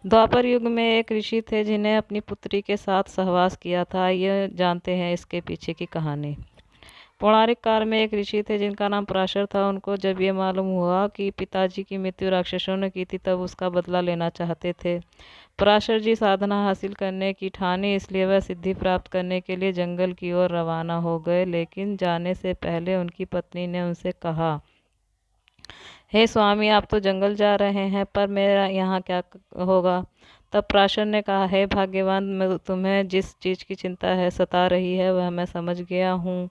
द्वापर युग में एक ऋषि थे जिन्हें अपनी पुत्री के साथ सहवास किया था। ये जानते हैं इसके पीछे की कहानी। पौराणिक काल में एक ऋषि थे जिनका नाम पराशर था। उनको जब ये मालूम हुआ कि पिताजी की मृत्यु राक्षसों ने की थी, तब उसका बदला लेना चाहते थे। पराशर जी साधना हासिल करने की ठानी, इसलिए वह सिद्धि प्राप्त करने के लिए जंगल की ओर रवाना हो गए। लेकिन जाने से पहले उनकी पत्नी ने उनसे कहा, हे स्वामी, आप तो जंगल जा रहे हैं, पर मेरा यहाँ क्या होगा। तब पराशर ने कहा, हे भाग्यवान, मैं तुम्हें जिस चीज की चिंता है सता रही है वह मैं समझ गया हूँ।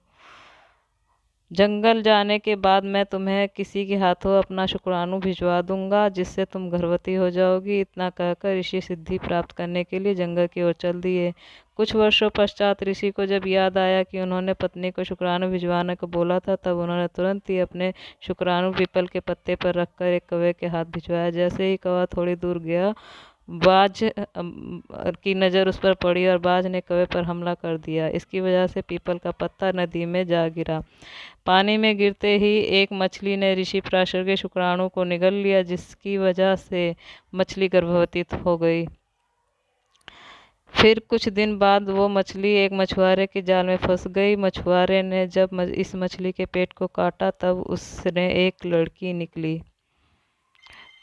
जंगल जाने के बाद मैं तुम्हें किसी के हाथों अपना शुक्राणु भिजवा दूंगा, जिससे तुम गर्भवती हो जाओगी। इतना कहकर ऋषि सिद्धि प्राप्त करने के लिए जंगल की ओर चल दिए। कुछ वर्षों पश्चात ऋषि को जब याद आया कि उन्होंने पत्नी को शुक्राणु भिजवाने को बोला था, तब उन्होंने तुरंत ही अपने शुक्राणु पीपल के पत्ते पर रखकर एक कौवे के हाथ भिजवाया। जैसे ही कौवा थोड़ी दूर गया, बाज की नज़र उस पर पड़ी और बाज ने कौवे पर हमला कर दिया। इसकी वजह से पीपल का पत्ता नदी में जा गिरा। पानी में गिरते ही एक मछली ने ऋषि पराशर के शुक्राणु को निगल लिया, जिसकी वजह से मछली गर्भवती हो गई। फिर कुछ दिन बाद वो मछली एक मछुआरे के जाल में फंस गई। मछुआरे ने जब इस मछली के पेट को काटा, तब उसने एक लड़की निकली।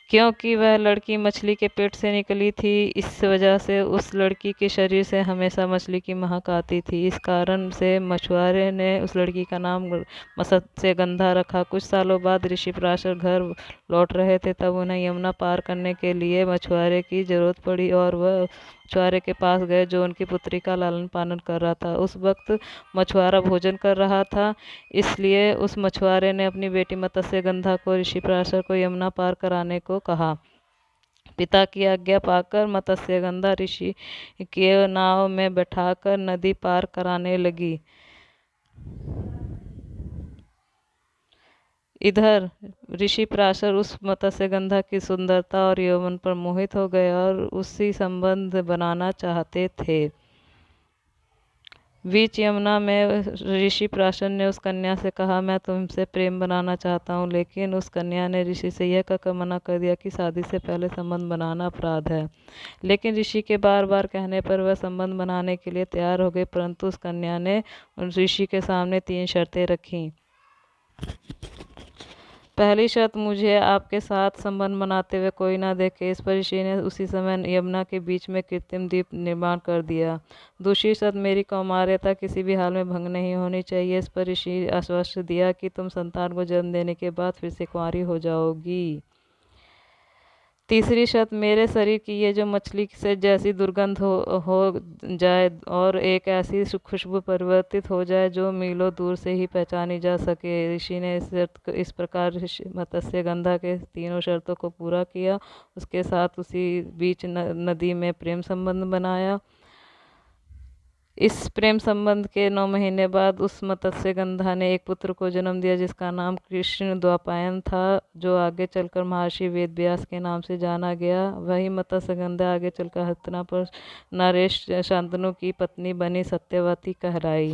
क्योंकि वह लड़की मछली के पेट से निकली थी, इस वजह से उस लड़की के शरीर से हमेशा मछली की महक आती थी। इस कारण से मछुआरे ने उस लड़की का नाम मत्स्यगंधा रखा। कुछ सालों बाद ऋषि पराशर घर लौट रहे थे, तब उन्हें यमुना पार करने के लिए मछुआरे की जरूरत पड़ी और वह मछुआरे के पास गए जो उनकी पुत्री का लालन पालन कर रहा था। उस वक्त मछुआरा भोजन कर रहा था, इसलिए उस मछुआरे ने अपनी बेटी मत्स्यगंधा को ऋषि पराशर को यमुना पार कराने को कहा। पिता की आज्ञा पाकर मत्स्यगंधा ऋषि के नाव में बैठाकर नदी पार कराने लगी। इधर ऋषि पराशर उस मत्स्यगंधा की सुंदरता और यौवन पर मोहित हो गए और उसी संबंध बनाना चाहते थे। बीच यमुना में ऋषि पराशर ने उस कन्या से कहा, मैं तुमसे प्रेम बनाना चाहता हूँ। लेकिन उस कन्या ने ऋषि से यह कहकर मना कर दिया कि शादी से पहले संबंध बनाना अपराध है। लेकिन ऋषि के बार बार कहने पर वह संबंध बनाने के लिए तैयार हो गई, परंतु उस कन्या ने ऋषि के सामने 3 शर्तें रखीं। पहली शर्त, मुझे आपके साथ संबंध बनाते हुए कोई ना देखे। इस पर ऋषि ने उसी समय यमुना के बीच में कृत्रिम द्वीप निर्माण कर दिया। दूसरी शर्त, मेरी कौमार्यता किसी भी हाल में भंग नहीं होनी चाहिए। इस पर ऋषि आश्वासन दिया कि तुम संतान को जन्म देने के बाद फिर से कुंवारी हो जाओगी। तीसरी शर्त, मेरे शरीर की ये जो मछली से जैसी दुर्गंध हो जाए और एक ऐसी खुशबू परिवर्तित हो जाए जो मीलों दूर से ही पहचानी जा सके। ऋषि ने इस प्रकार मत्स्यगंधा के तीनों शर्तों को पूरा किया। उसके साथ उसी बीच नदी में प्रेम संबंध बनाया। इस प्रेम संबंध के 9 महीने बाद उस मत्स्यगंधा ने एक पुत्र को जन्म दिया, जिसका नाम कृष्ण द्वैपायन था, जो आगे चलकर महर्षि वेदव्यास के नाम से जाना गया। वही मत्स्यगंधा आगे चलकर हस्तिनापुर नरेश शांतनु की पत्नी बनी, सत्यवती कहलाई।